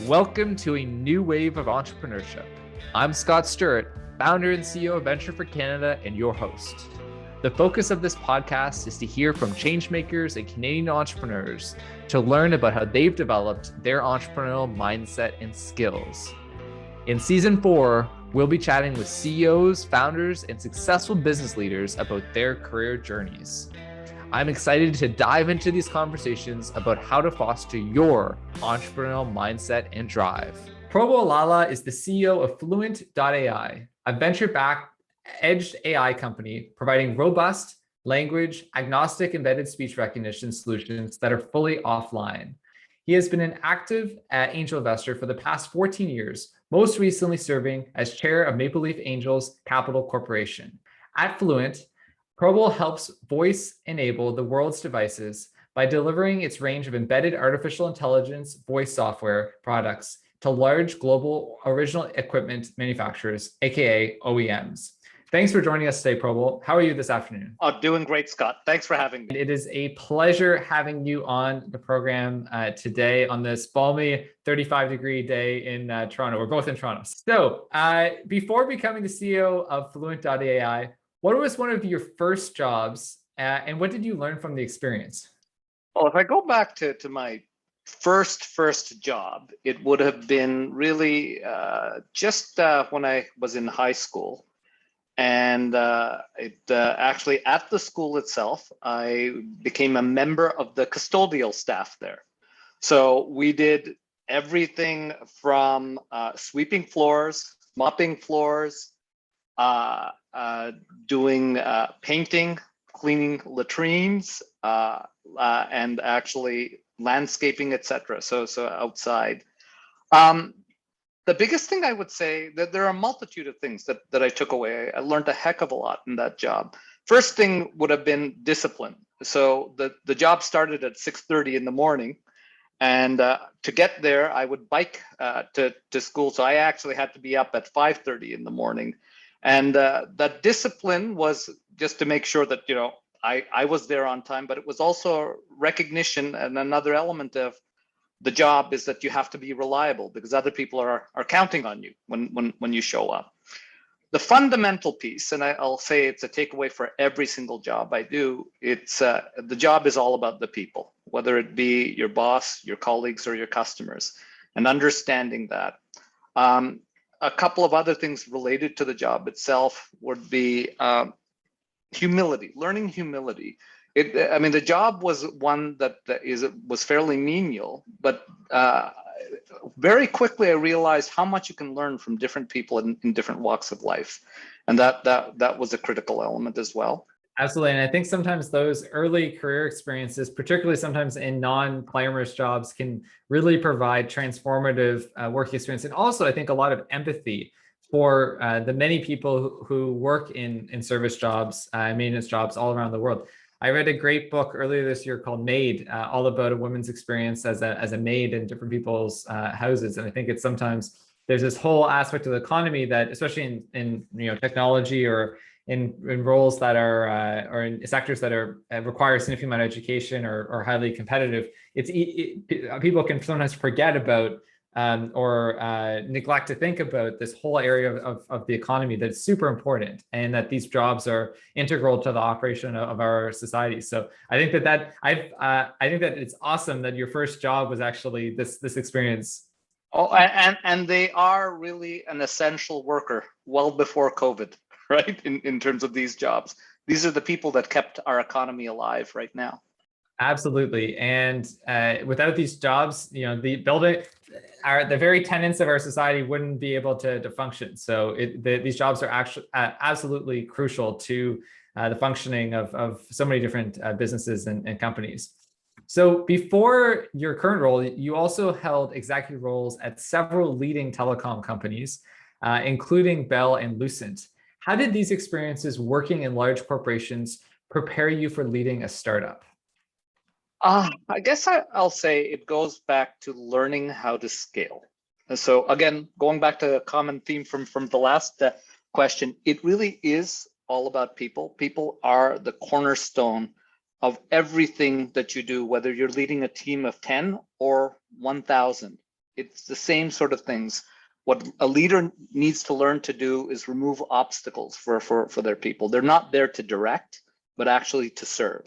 Welcome to a new wave of entrepreneurship. I'm Scott Stirrett, founder and CEO of Venture for Canada, and your host. The focus of this podcast is to hear from changemakers and Canadian entrepreneurs to learn about how they've developed their entrepreneurial mindset and skills. In season 4, we'll be chatting with CEOs, founders, and successful business leaders about their career journeys. I'm excited to dive into these conversations about how to foster your entrepreneurial mindset and drive. Probal Lala is the CEO of Fluent.ai, a venture-backed edge AI company providing robust, language-agnostic embedded speech recognition solutions that are fully offline. He has been an active angel investor for the past 14 years, most recently serving as chair of Maple Leaf Angels Capital Corporation. At Fluent, Probal helps voice enable the world's devices by delivering its range of embedded artificial intelligence voice software products to large global original equipment manufacturers, aka OEMs. Thanks for joining us today, Probal. How are you this afternoon? Oh, doing great, Scott. Thanks for having me. It is a pleasure having you on the program today on this balmy 35-degree day in Toronto. We're both in Toronto. So before becoming the CEO of Fluent.ai, what was one of your first jobs, and what did you learn from the experience? Well, if I go back to my first job, it would have been really just when I was in high school. And actually at the school itself, I became a member of the custodial staff there. So we did everything from sweeping floors, mopping floors, doing painting, cleaning latrines, and actually landscaping, etc. So outside. The biggest thing I would say that there are a multitude of things that I took away. I learned a heck of a lot in that job. First thing would have been discipline. So the job started at 6:30 in the morning. And to get there, I would bike to school. So I actually had to be up at 5:30 in the morning. And that discipline was just to make sure that, I was there on time, but it was also recognition. And another element of the job is that you have to be reliable because other people are counting on you when you show up. The fundamental piece, and I'll say it's a takeaway for every single job I do, it's the job is all about the people, whether it be your boss, your colleagues, or your customers, and understanding that. A couple of other things related to the job itself would be humility, learning humility. The job was one that was fairly menial, but very quickly I realized how much you can learn from different people in different walks of life, and that was a critical element as well. Absolutely. And I think sometimes those early career experiences, particularly sometimes in non-glamorous jobs, can really provide transformative work experience. And also, I think a lot of empathy for the many people who work in service jobs, maintenance jobs all around the world. I read a great book earlier this year called Maid, all about a woman's experience as a maid in different people's houses. And I think it's sometimes there's this whole aspect of the economy that, especially in technology or in roles that are or in sectors that are require a significant amount of education or highly competitive, people can sometimes forget about or neglect to think about this whole area of the economy that's super important, and that these jobs are integral to the operation of our society. So I think that it's awesome that your first job was actually this experience. Oh, and they are really an essential worker well before COVID, right? In terms of these jobs, these are the people that kept our economy alive right now. Absolutely. And without these jobs, the very tenets of our society wouldn't be able to function. So these jobs are actually absolutely crucial to the functioning of so many different businesses and companies. So before your current role, you also held executive roles at several leading telecom companies, including Bell and Lucent. How did these experiences working in large corporations prepare you for leading a startup? I guess I'll say it goes back to learning how to scale. So again, going back to a common theme from the last question, it really is all about people. People are the cornerstone of everything that you do, whether you're leading a team of 10 or 1,000. It's the same sort of things. What a leader needs to learn to do is remove obstacles for their people. They're not there to direct, but actually to serve.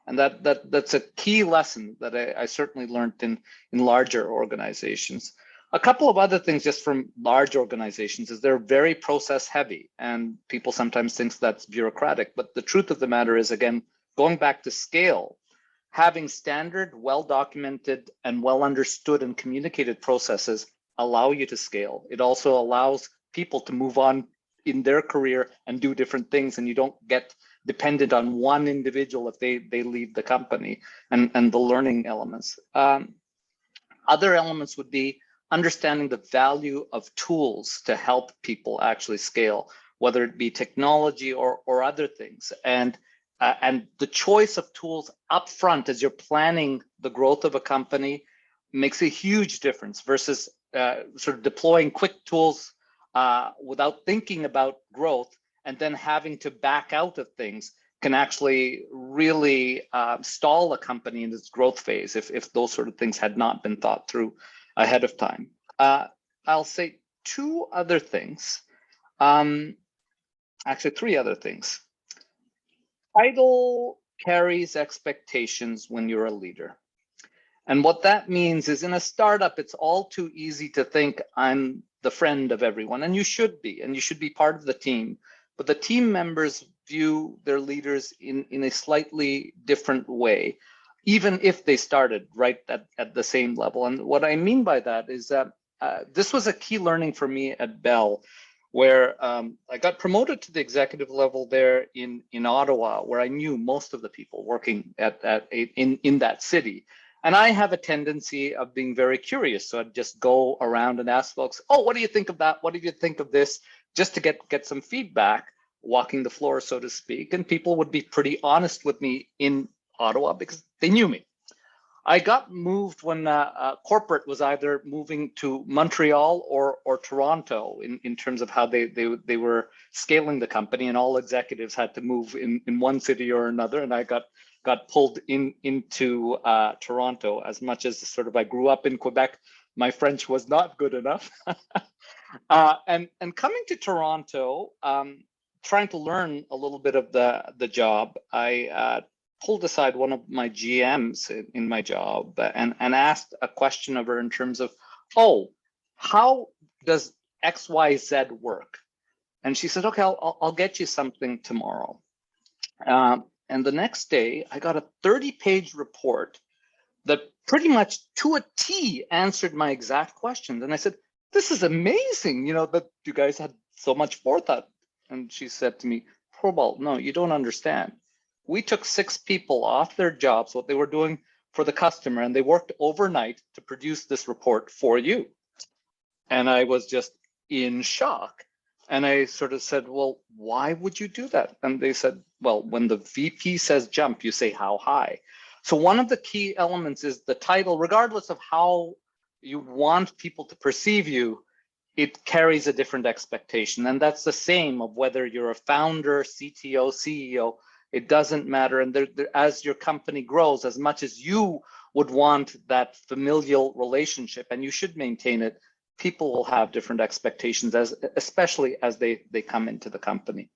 And that's a key lesson that I certainly learned in larger organizations. A couple of other things just from large organizations is they're very process heavy, and people sometimes think that's bureaucratic. But the truth of the matter is, again, going back to scale, having standard, well-documented, and well-understood and communicated processes allow you to scale. It also allows people to move on in their career and do different things, and you don't get dependent on one individual if they leave the company, and the learning elements. Other elements would be understanding the value of tools to help people actually scale, whether it be technology or other things. And the choice of tools upfront as you're planning the growth of a company makes a huge difference versus sort of deploying quick tools without thinking about growth, and then having to back out of things can actually really stall a company in its growth phase if those sort of things had not been thought through ahead of time. I'll say two other things, actually three other things. Title carries expectations when you're a leader. And what that means is in a startup, it's all too easy to think I'm the friend of everyone, and you should be part of the team. But the team members view their leaders in a slightly different way, even if they started right at the same level. And what I mean by that is that this was a key learning for me at Bell, where I got promoted to the executive level there in Ottawa, where I knew most of the people working in that city. And I have a tendency of being very curious. So I'd just go around and ask folks, oh, what do you think of that? What do you think of this? Just to get some feedback, walking the floor, so to speak. And people would be pretty honest with me in Ottawa because they knew me. I got moved when corporate was either moving to Montreal or Toronto in terms of how they were scaling the company, and all executives had to move in one city or another. And I got pulled into Toronto. As much as sort of I grew up in Quebec, my French was not good enough. And coming to Toronto, trying to learn a little bit of the job, I pulled aside one of my GMs in my job and asked a question of her in terms of, oh, how does XYZ work? And she said, okay, I'll get you something tomorrow. And the next day, I got a 30-page report that pretty much to a T answered my exact questions. And I said, this is amazing, that you guys had so much forethought. And she said to me, Probal, no, you don't understand. We took 6 people off their jobs, what they were doing for the customer, and they worked overnight to produce this report for you. And I was just in shock. And I sort of said, well, why would you do that? And they said, well, when the VP says jump, you say how high. So one of the key elements is the title, regardless of how you want people to perceive you, it carries a different expectation. And that's the same of whether you're a founder, CTO, CEO, it doesn't matter. And as your company grows, as much as you would want that familial relationship, and you should maintain it, people will have different expectations, especially as they come into the company.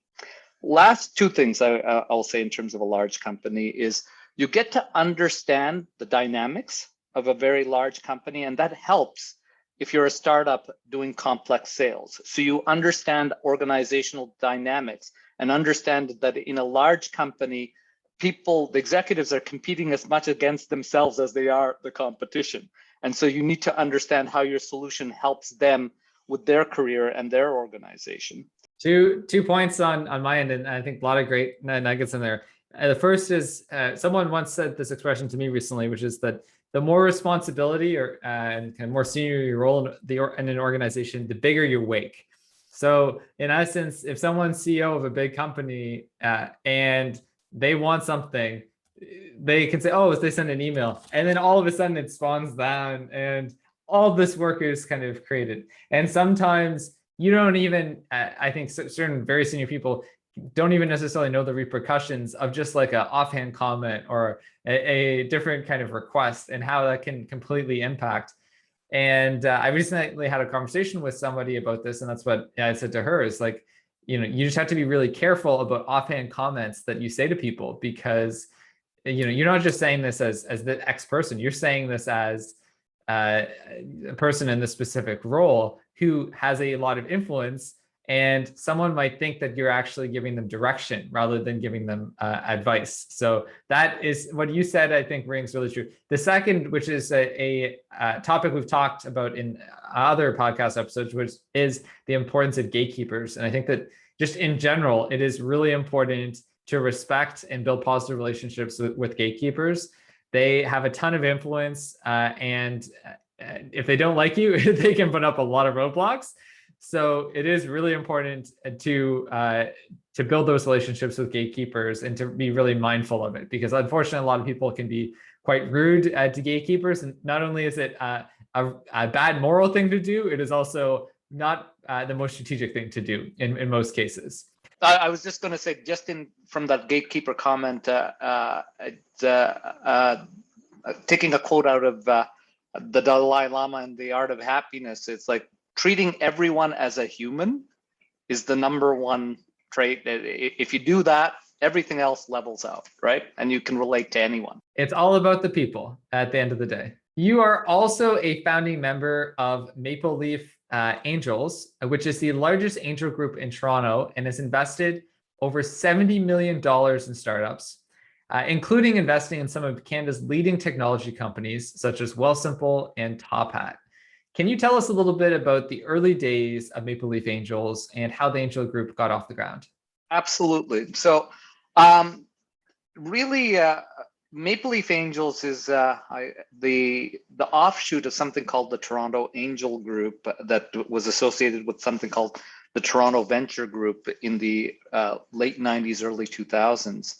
Last two things I'll say in terms of a large company is you get to understand the dynamics of a very large company, and that helps if you're a startup doing complex sales. So you understand organizational dynamics and understand that in a large company, the executives are competing as much against themselves as they are the competition. And so you need to understand how your solution helps them with their career and their organization. Two points on my end, and I think a lot of great nuggets in there. The first is someone once said this expression to me recently, which is that the more responsibility and kind of more senior your role in an organization, the bigger your wake. So in essence, if someone's CEO of a big company and they want something, they can say, oh, they send an email, and then all of a sudden it spawns down and all this work is kind of created. And sometimes you don't even, I think certain very senior people don't even necessarily know the repercussions of just like an offhand comment or a different kind of request and how that can completely impact. And I recently had a conversation with somebody about this, and that's what I said to her is like, you just have to be really careful about offhand comments that you say to people, because you're not just saying this as the X person, you're saying this as a person in this specific role who has a lot of influence, and someone might think that you're actually giving them direction rather than giving them advice. So that is what you said, I think rings really true. The second, which is a topic we've talked about in other podcast episodes, which is the importance of gatekeepers. And I think that just in general, it is really important to respect and build positive relationships with gatekeepers. They have a ton of influence, and if they don't like you, they can put up a lot of roadblocks. So it is really important to build those relationships with gatekeepers and to be really mindful of it, because unfortunately, a lot of people can be quite rude to gatekeepers. And not only is it a bad moral thing to do, it is also not the most strategic thing to do in most cases. I was just going to say, just from that gatekeeper comment, taking a quote out of the Dalai Lama and The Art of Happiness, it's like treating everyone as a human is the number one trait. If you do that, everything else levels out, right? And you can relate to anyone. It's all about the people at the end of the day. You are also a founding member of Maple Leaf Angels, which is the largest angel group in Toronto and has invested over $70 million in startups, including investing in some of Canada's leading technology companies, such as Wealthsimple and Top Hat. Can you tell us a little bit about the early days of Maple Leaf Angels and how the Angel Group got off the ground? Absolutely. So really, Maple Leaf Angels is the offshoot of something called the Toronto Angel Group that was associated with something called the Toronto Venture Group in the late 90s, early 2000s.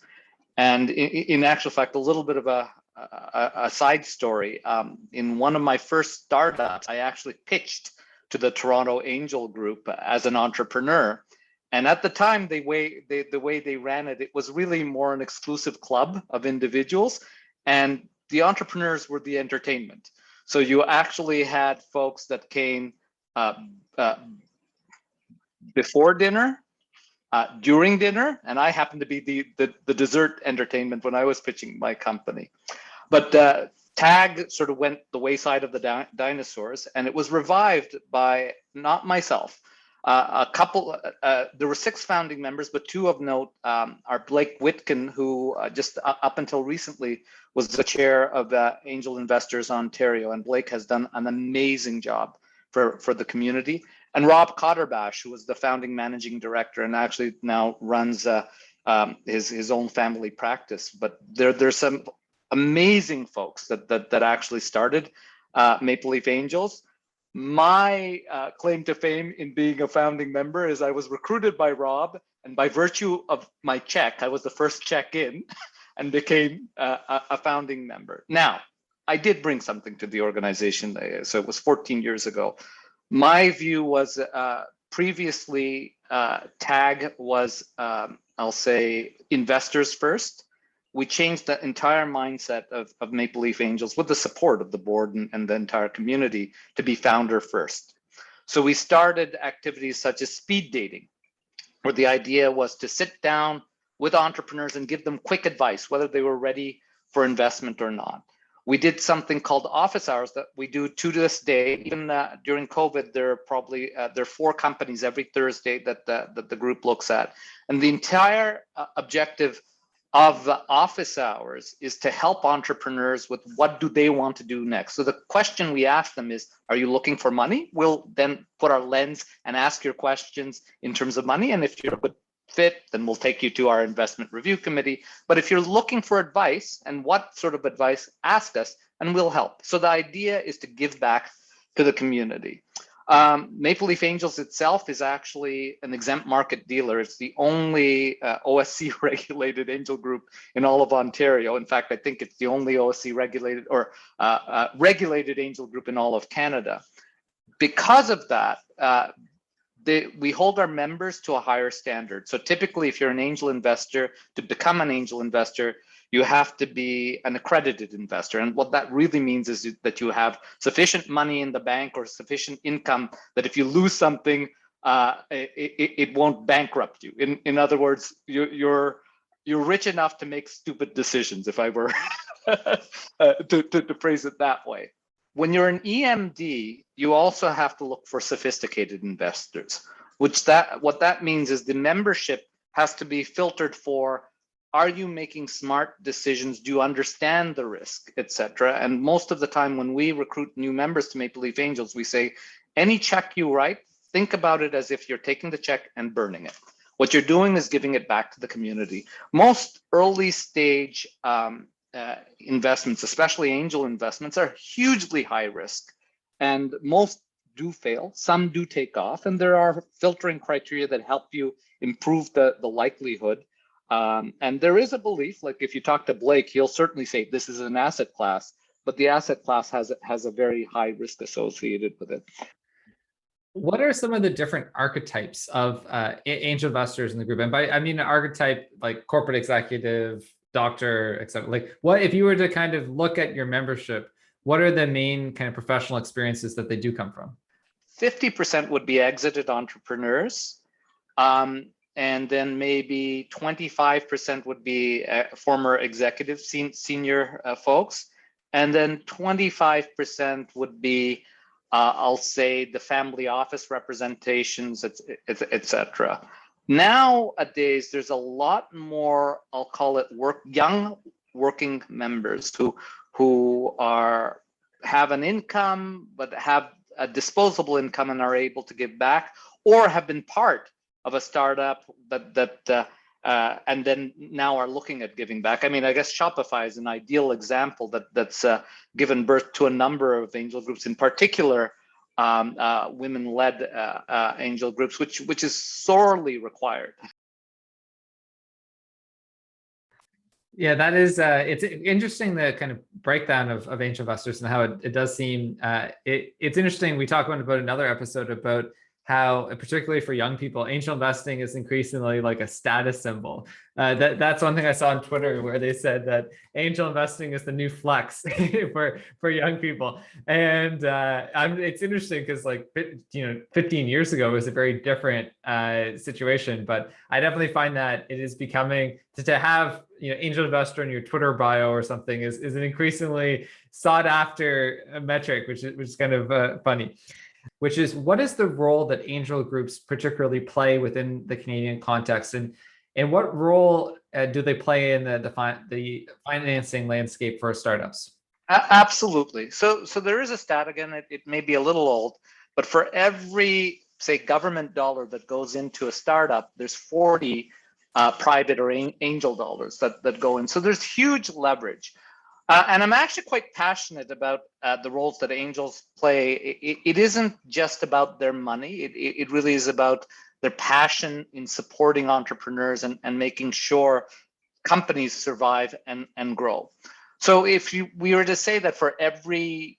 And in actual fact, a little bit of a side story. In one of my first startups, I actually pitched to the Toronto Angel Group as an entrepreneur. And at the time, the way they ran it, it was really more an exclusive club of individuals, and the entrepreneurs were the entertainment. So you actually had folks that came before dinner, during dinner, and I happened to be the dessert entertainment when I was pitching my company. But TAG sort of went the wayside of the dinosaurs, and it was revived by not myself. There were 6 founding members, but 2 of note are Blake Whitkin, who just up until recently was the chair of Angel Inventors Ontario, and Blake has done an amazing job for the community. And Rob Cotterbash, who was the founding managing director and actually now runs his own family practice. But there's some amazing folks that actually started Maple Leaf Angels. My claim to fame in being a founding member is I was recruited by Rob, and by virtue of my check, I was the first check in and became a founding member. Now, I did bring something to the organization, so it was 14 years ago. My view was previously TAG was, I'll say, investors first. We changed the entire mindset of Maple Leaf Angels with the support of the board and the entire community to be founder first. So we started activities such as speed dating, where the idea was to sit down with entrepreneurs and give them quick advice, whether they were ready for investment or not. We did something called office hours that we do to this day. Even during COVID, there are 4 companies every Thursday that the group looks at. And the entire objective of the office hours is to help entrepreneurs with what do they want to do next. So the question we ask them is, are you looking for money? We'll then put our lens and ask your questions in terms of money. And if you're a good fit, then we'll take you to our investment review committee. But if you're looking for advice and what sort of advice, ask us and we'll help. So the idea is to give back to the community. Maple Leaf Angels itself is actually an exempt market dealer. It's the only OSC regulated angel group in all of Ontario. In fact, I think it's the only OSC regulated or regulated angel group in all of Canada. Because of that, we hold our members to a higher standard. So typically, if you're an angel investor, to become an angel investor, you have to be an accredited investor. And what that really means is that you have sufficient money in the bank or sufficient income that if you lose something, it won't bankrupt you. In other words, you're rich enough to make stupid decisions, if I were to phrase it that way. When you're an EMD, you also have to look for sophisticated investors, what that means is the membership has to be filtered for, are you making smart decisions? Do you understand the risk, etc.? And most of the time when we recruit new members to Maple Leaf Angels, we say, any check you write, think about it as if you're taking the check and burning it. What you're doing is giving it back to the community. Most early stage investments, especially angel investments, are hugely high risk, and most do fail. Some do take off, and there are filtering criteria that help you improve the likelihood. And there is a belief, like if you talk to Blake, he'll certainly say this is an asset class, but the asset class has a very high risk associated with it. What are some of the different archetypes of angel investors in the group? And by I mean an archetype like corporate executive, doctor, etc. Like, what if you were to kind of look at your membership, what are the main kind of professional experiences that they do come from? 50% would be exited entrepreneurs. And then maybe 25% would be former executive senior folks. And then 25% would be, I'll say, the family office representations, etc. Nowadays, there's a lot more, I'll call it young working members who have an income, but have a disposable income and are able to give back, or have been part of a startup and then now are looking at giving back. I mean, I guess Shopify is an ideal example that's given birth to a number of angel groups, in particular women-led angel groups, which is sorely required. Yeah, that is, it's interesting, the kind of breakdown of angel investors and how it does seem, it's interesting. We talked about another episode about how, particularly for young people, angel investing is increasingly like a status symbol. That's one thing I saw on Twitter, where they said that angel investing is the new flex for young people. And it's interesting because, like, 15 years ago was a very different situation. But I definitely find that it is becoming, to have angel investor in your Twitter bio or something is an increasingly sought after metric, which is kind of funny. Which is, what is the role that angel groups particularly play within the Canadian context, and what role do they play in the financing landscape for startups? Absolutely. So there is a stat, again, it may be a little old, but for every, say, government dollar that goes into a startup, there's 40 private or angel dollars that go in. So there's huge leverage. And I'm actually quite passionate about the roles that angels play. It isn't just about their money. It really is about their passion in supporting entrepreneurs and making sure companies survive and grow. So if we were to say that for every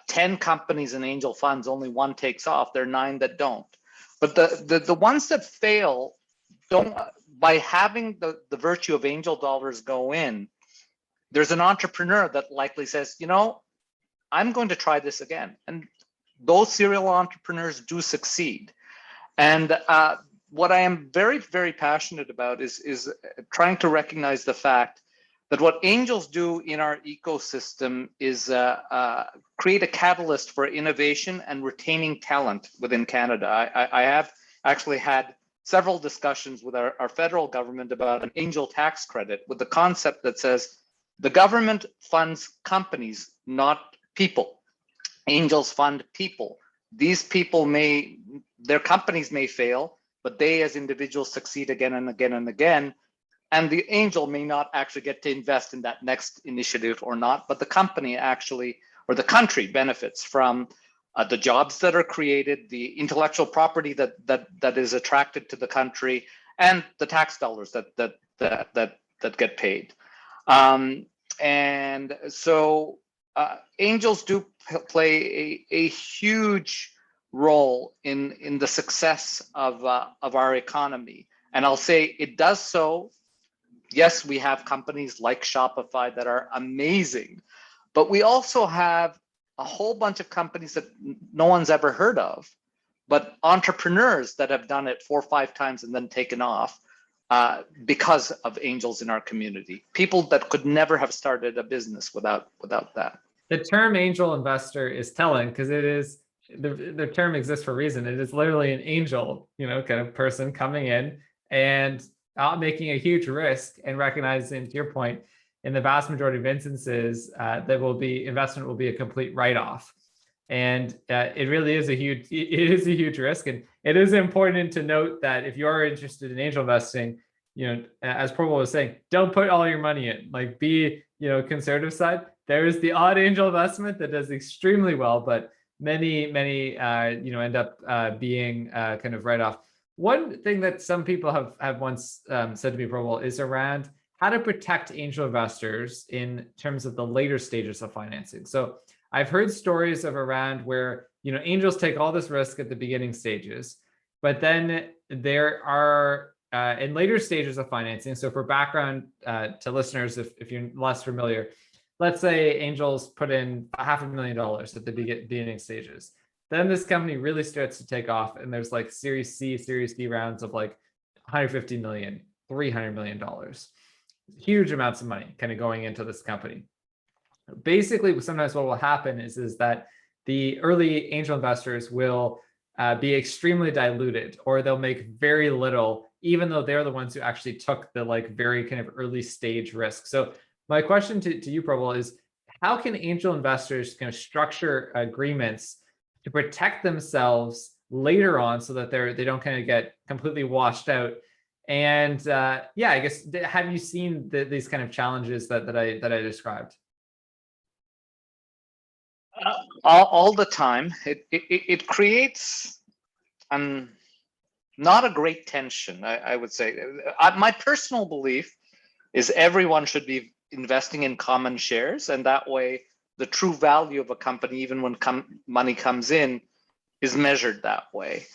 10 companies and angel funds, only one takes off, there are 9 that don't. But the ones that fail don't, by having the virtue of angel dollars go in, there's an entrepreneur that likely says, I'm going to try this again. And those serial entrepreneurs do succeed. And what I am very, very passionate about is trying to recognize the fact that what angels do in our ecosystem is create a catalyst for innovation and retaining talent within Canada. I have actually had several discussions with our federal government about an angel tax credit, with the concept that says, the government funds companies, not people. Angels fund people. These people their companies may fail, but they as individuals succeed again and again and again. And the angel may not actually get to invest in that next initiative or not, but the company actually, or the country, benefits from the jobs that are created, the intellectual property that is attracted to the country, and the tax dollars that get paid. And so angels do play a huge role in the success of our economy. And I'll say it does so Yes, we have companies like Shopify that are amazing, but we also have a whole bunch of companies that no one's ever heard of, but entrepreneurs that have done it 4 or 5 times and then taken off because of angels in our community. People that could never have started a business without that. The term angel investor is telling, because it is the term exists for a reason. It is literally an angel, kind of person coming in and making a huge risk and recognizing, to your point, in the vast majority of instances, investment will be a complete write-off. And it really is a huge risk. And it is important to note that if you are interested in angel investing, as Probal was saying, don't put all your money in. Like, be, conservative side. There is the odd angel investment that does extremely well, but many end up being kind of write-off. One thing that some people have once said to me, Probal, is around how to protect angel investors in terms of the later stages of financing. So I've heard stories of around where, angels take all this risk at the beginning stages, but then there are in later stages of financing. So for background to listeners, if you're less familiar, let's say angels put in $500,000 at the beginning stages. Then this company really starts to take off, and there's like Series C, Series D rounds of like 150 million, $300 million. Huge amounts of money kind of going into this company. Basically, sometimes what will happen is that the early angel investors will be extremely diluted, or they'll make very little, even though they're the ones who actually took the very kind of early stage risk. So my question to you, Probal, is how can angel investors kind of structure agreements to protect themselves later on so that they don't kind of get completely washed out? And I guess, have you seen these kind of challenges that I described? All the time. It creates not a great tension, I would say. My personal belief is everyone should be investing in common shares, and that way the true value of a company, even when money comes in, is measured that way.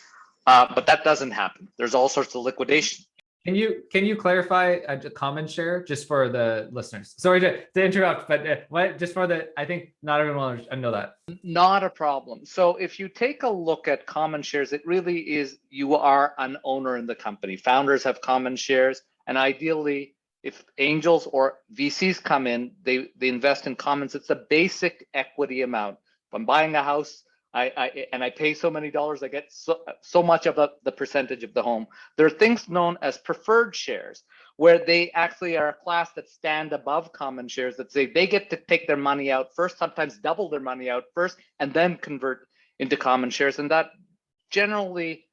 But that doesn't happen. There's all sorts of liquidation. Can you clarify a common share just for the listeners? Sorry to interrupt, but I think not everyone will know that. Not a problem. So if you take a look at common shares, it really is you are an owner in the company. Founders have common shares, and ideally, if angels or VCs come in, they invest in commons. It's a basic equity amount. If I'm buying a house, I pay so many dollars, I get so much of the percentage of the home. There are things known as preferred shares, where they actually are a class that stand above common shares, that say they get to take their money out first, sometimes double their money out first, and then convert into common shares. And that generally,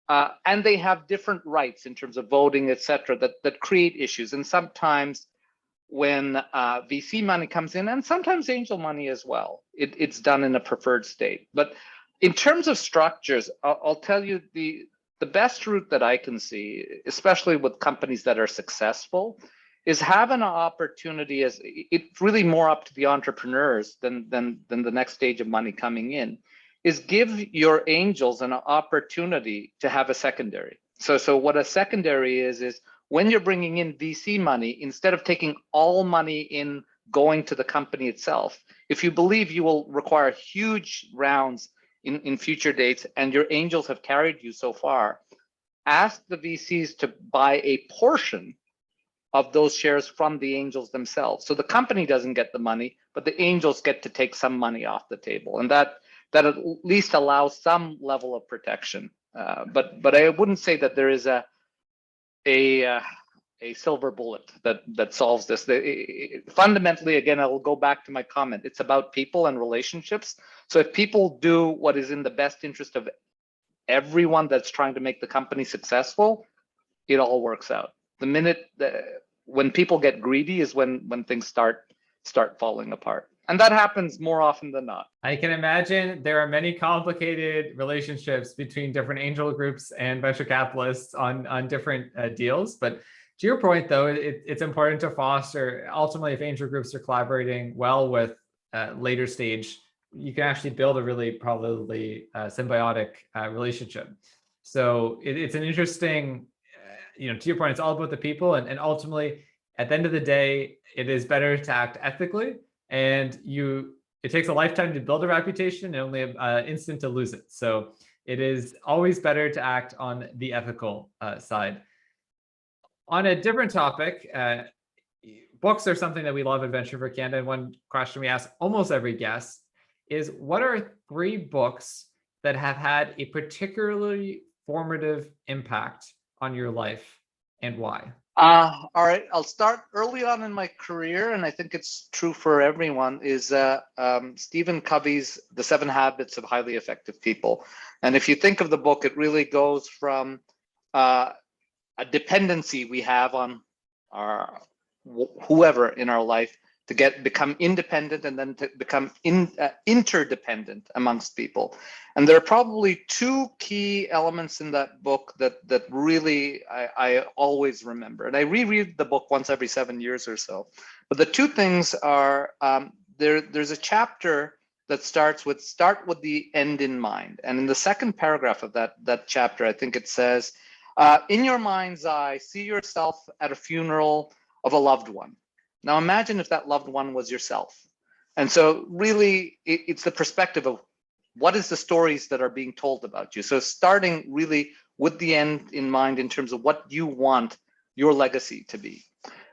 and they have different rights in terms of voting, etc., that create issues. And sometimes when VC money comes in, and sometimes angel money as well, it's done in a preferred state. But in terms of structures, I'll tell you the best route that I can see, especially with companies that are successful, is have an opportunity. As it's really more up to the entrepreneurs than the next stage of money coming in, is give your angels an opportunity to have a secondary. So what a secondary is when you're bringing in VC money, instead of taking all money in going to the company itself, if you believe you will require huge rounds in future dates and your angels have carried you so far, ask the VCs to buy a portion of those shares from the angels themselves. So the company doesn't get the money, but the angels get to take some money off the table. And that at least allows some level of protection. But I wouldn't say that there is a silver bullet that solves this. Fundamentally, again, I will go back to my comment. It's about people and relationships. So if people do what is in the best interest of everyone that's trying to make the company successful, it all works out. The minute when people get greedy is when things start falling apart. And that happens more often than not. I can imagine there are many complicated relationships between different angel groups and venture capitalists on different deals. But to your point, though, it's important to foster, ultimately, if angel groups are collaborating well with later stage, you can actually build a really probably symbiotic relationship. So it's an interesting, to your point, it's all about the people. And ultimately, at the end of the day, it is better to act ethically, and it takes a lifetime to build a reputation and only an instant to lose it. So it is always better to act on the ethical side. On a different topic, books are something that we love at Venture for Canada. And one question we ask almost every guest is, what are 3 books that have had a particularly formative impact on your life, and why? All right, I'll start early on in my career, and I think it's true for everyone, is Stephen Covey's The 7 Habits of Highly Effective People. And if you think of the book, it really goes from a dependency we have on our whoever in our life to become independent, and then to become interdependent amongst people. And there are probably 2 key elements in that book that really I always remember. And I reread the book once every 7 years or so. But the 2 things are, there's a chapter that start with the end in mind. And in the second paragraph of that chapter, I think it says, in your mind's eye, see yourself at a funeral of a loved one. Now imagine if that loved one was yourself. And so really, it's the perspective of what is the stories that are being told about you. So starting really with the end in mind in terms of what you want your legacy to be.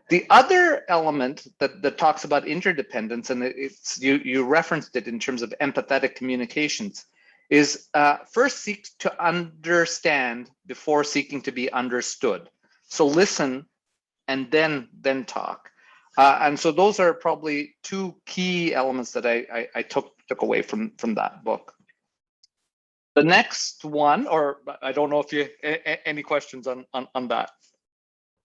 The other element that talks about interdependence, and you referenced it in terms of empathetic communications, is first seek to understand before seeking to be understood. So listen and then talk. And so those are probably 2 key elements that I took away from that book. The next one, or I don't know if you any questions on that.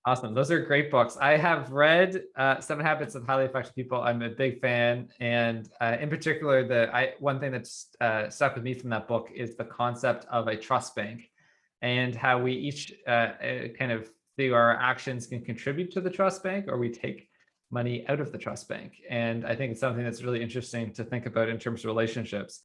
Awesome. Those are great books. I have read 7 Habits of Highly Effective People. I'm a big fan. And in particular, one thing that's stuck with me from that book is the concept of a trust bank, and how we each kind of through our actions can contribute to the trust bank, or we take money out of the trust bank. And I think it's something that's really interesting to think about in terms of relationships.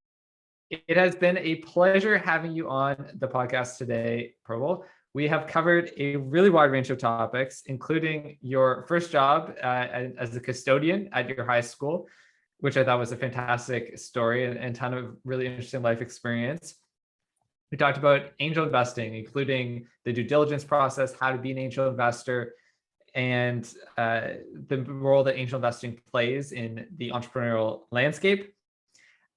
It has been a pleasure having you on the podcast today, Probal. We have covered a really wide range of topics, including your first job as a custodian at your high school, which I thought was a fantastic story and ton of really interesting life experience. We talked about angel investing, including the due diligence process, how to be an angel investor, and the role that angel investing plays in the entrepreneurial landscape.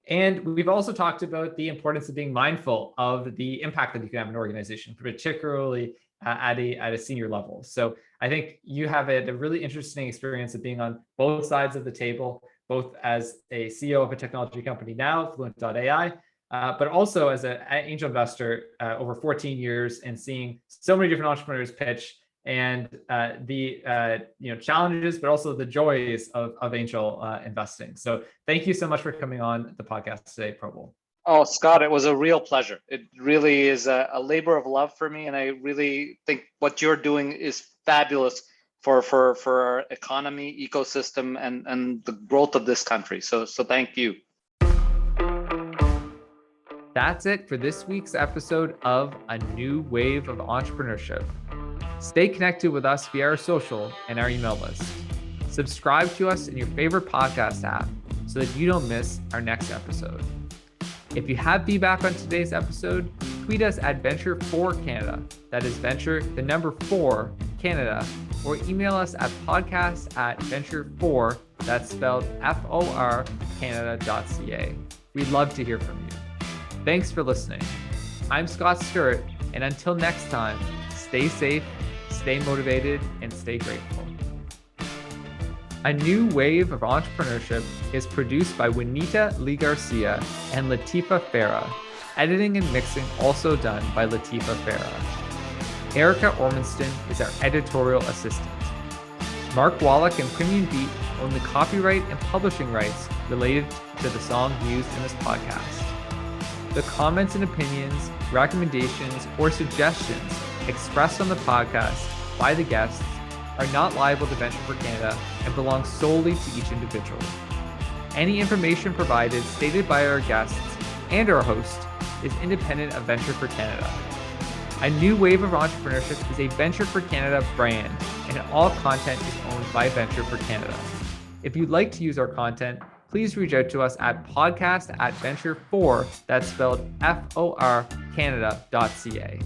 And we've also talked about the importance of being mindful of the impact that you can have in an organization, particularly at a senior level. So I think you have a really interesting experience of being on both sides of the table, both as a CEO of a technology company now, Fluent.ai, but also as an angel investor over 14 years, and seeing so many different entrepreneurs pitch, and the challenges, but also the joys of angel investing. So thank you so much for coming on the podcast today, Probal. Oh, Scott, it was a real pleasure. It really is a labor of love for me, and I really think what you're doing is fabulous for our economy, ecosystem, and the growth of this country. So thank you. That's it for this week's episode of A New Wave of Entrepreneurship. Stay connected with us via our social and our email list. Subscribe to us in your favorite podcast app so that you don't miss our next episode. If you have feedback on today's episode, tweet us at Venture4Canada. That is Venture, the number 4, Canada, or email us at podcast@venture4, that's spelled FOR, Canada.ca. We'd love to hear from you. Thanks for listening. I'm Scott Stirrett, and until next time, stay safe, stay motivated, and stay grateful. A New Wave of Entrepreneurship is produced by Juanita Lee Garcia and Latifa Farah. Editing and mixing also done by Latifa Farah. Erica Ormanston is our editorial assistant. Mark Wallach and Premium Beat own the copyright and publishing rights related to the song used in this podcast. The comments and opinions, recommendations, or suggestions expressed on the podcast by the guests are not liable to Venture for Canada and belong solely to each individual. Any information provided stated by our guests and our host is independent of Venture for Canada. A New Wave of Entrepreneurship is a Venture for Canada brand, and all content is owned by Venture for Canada. If you'd like to use our content, please reach out to us at podcast@venture4, that's spelled FOR, Canada.ca.